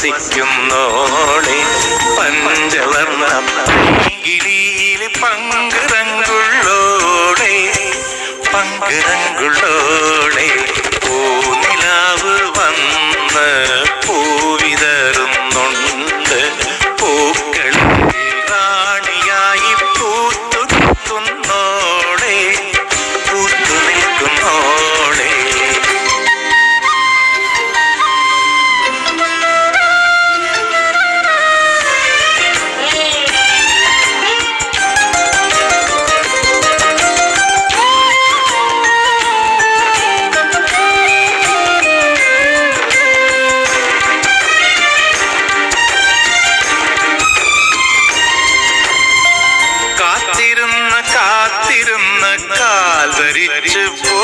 വസിക്കുന്നോളെ പഞ്ചവർണ്ണ കിളിയിൽ പങ്കുറങ്കുള്ളോളെ പങ്കുറങ്കുള്ളോളെ പൂനിലാവ് വന്ന് പൂവിതറുന്നുണ്ട് പൂക്കളിൽ റാണിയായി പൂത്തു നിൽക്കുന്നോളെ പൂത്തു നിൽക്കുന്നോളെ കാത്തിരുന്ന കാൽവരിച്ചു പോ